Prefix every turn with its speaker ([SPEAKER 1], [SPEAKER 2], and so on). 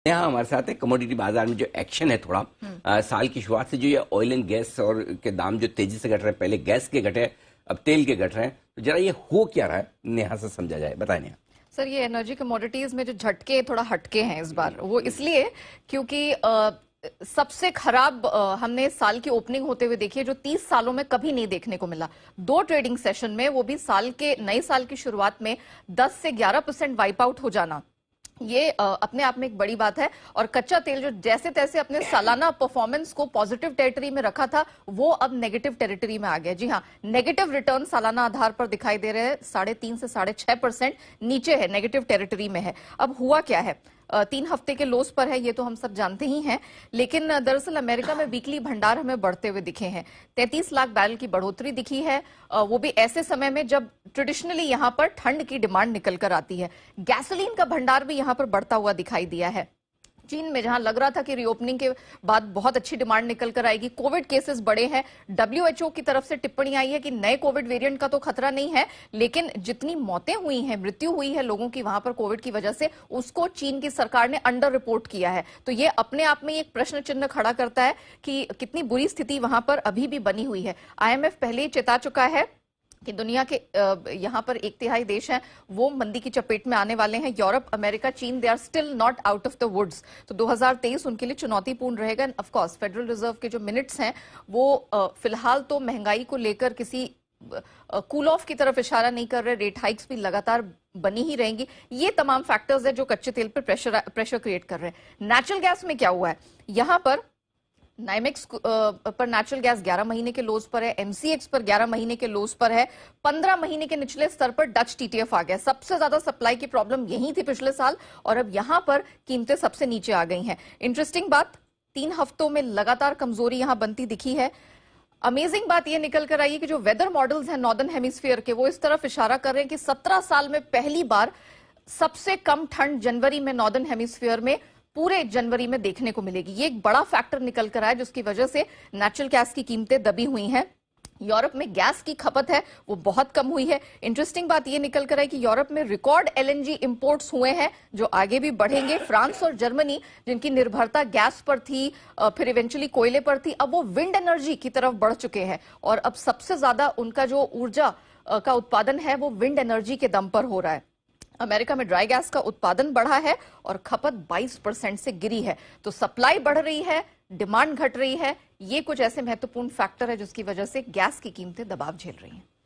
[SPEAKER 1] यहाँ हमारे साथ है कमोडिटी बाजार में जो एक्शन है थोड़ा साल की शुरुआत से जो ये ऑयल एंड गैस और के दाम जो तेजी से घट रहे हैं, पहले गैस के घटे अब तेल के घट रहे हैं, तो जरा ये हो क्या रहा है नेहा से समझा जाए, बताएं नेहा।
[SPEAKER 2] सर, ये एनर्जी कमोडिटीज में जो झटके थोड़ा हटके हैं इस बार, वो इसलिए क्योंकि सबसे खराब हमने साल की ओपनिंग होते हुए देखी है, जो 30 सालों में कभी नहीं देखने को मिला। 2 ट्रेडिंग सेशन में, वो भी नए साल की शुरुआत में 10 से 11% वाइप आउट हो जाना, ये अपने आप में एक बड़ी बात है। और कच्चा तेल जो जैसे तैसे अपने सालाना परफॉर्मेंस को पॉजिटिव टेरिटरी में रखा था, वो अब नेगेटिव टेरिटरी में आ गया। जी हाँ, नेगेटिव रिटर्न सालाना आधार पर दिखाई दे रहे हैं, 3.5 से 6.5% नीचे है, नेगेटिव टेरिटरी में है। अब हुआ क्या है, 3 हफ्ते के लोस पर है, ये तो हम सब जानते ही हैं, लेकिन दरअसल अमेरिका में वीकली भंडार हमें बढ़ते हुए दिखे हैं। 33 लाख बैरल की बढ़ोतरी दिखी है, वो भी ऐसे समय में जब ट्रेडिशनली यहां पर ठंड की डिमांड निकल कर आती है। गैसोलीन का भंडार भी यहां पर बढ़ता हुआ दिखाई दिया है। चीन में जहां लग रहा था कि रीओपनिंग के बाद बहुत अच्छी डिमांड निकल कर आएगी, कोविड केसेस बढ़े हैं, डब्ल्यूएचओ की तरफ से टिप्पणी आई है कि नए कोविड वेरिएंट का तो खतरा नहीं है, लेकिन जितनी मौतें हुई हैं, मृत्यु हुई है लोगों की वहां पर कोविड की वजह से, उसको चीन की सरकार ने अंडर रिपोर्ट किया है। तो ये अपने आप में एक प्रश्न चिन्ह खड़ा करता है कि कितनी बुरी स्थिति वहां पर अभी भी बनी हुई है। आईएमएफ पहले ही चेता चुका है कि दुनिया के यहां पर 1/3 देश हैं, वो मंदी की चपेट में आने वाले हैं। यूरोप, अमेरिका, चीन, they are still not out of the woods. तो 2023 उनके लिए चुनौतीपूर्ण रहेगा। ऑफ कोर्स फेडरल रिजर्व के जो मिनट्स हैं, वो फिलहाल तो महंगाई को लेकर किसी कूल ऑफ की तरफ इशारा नहीं कर रहे, रेट हाइक्स भी लगातार बनी ही रहेंगी। ये तमाम फैक्टर्स है जो कच्चे तेल पर प्रेशर क्रिएट कर रहे हैं। नेचुरल गैस में क्या हुआ है, यहां पर नाइमेक्स पर नेचुरल गैस 11 महीने के लोज पर है, एमसीएक्स पर 11 महीने के लोज पर है, 15 महीने के निचले स्तर पर डच टीटीएफ आ गया। सबसे ज्यादा सप्लाई की प्रॉब्लम यही थी पिछले साल, और अब यहां पर कीमतें सबसे नीचे आ गई हैं। इंटरेस्टिंग बात, 3 हफ्तों में लगातार कमजोरी यहां बनती दिखी है। अमेजिंग बात यह निकल कर आई है कि जो वेदर मॉडल्स हैं नॉर्दर्न हेमिस्फीयर के, वो इस तरफ इशारा कर रहे हैं कि 17 साल में पहली बार सबसे कम ठंड जनवरी में नॉर्दर्न हेमिस्फीयर में पूरे जनवरी में देखने को मिलेगी। ये एक बड़ा फैक्टर निकल कर आया, जिसकी वजह से नेचुरल गैस की कीमतें दबी हुई हैं। यूरोप में गैस की खपत है वो बहुत कम हुई है। इंटरेस्टिंग बात ये निकल कर आई कि यूरोप में रिकॉर्ड एलएनजी इंपोर्ट्स हुए हैं, जो आगे भी बढ़ेंगे। फ्रांस और जर्मनी, जिनकी निर्भरता गैस पर थी, फिर इवेंचुअली कोयले पर थी, अब वो विंड एनर्जी की तरफ बढ़ चुके हैं, और अब सबसे ज्यादा उनका जो ऊर्जा का उत्पादन है वो विंड एनर्जी के दम पर हो रहा है। अमेरिका में ड्राई गैस का उत्पादन बढ़ा है और खपत 22% से गिरी है। तो सप्लाई बढ़ रही है, डिमांड घट रही है। ये कुछ ऐसे महत्वपूर्ण फैक्टर है जिसकी वजह से गैस की कीमतें दबाव झेल रही हैं।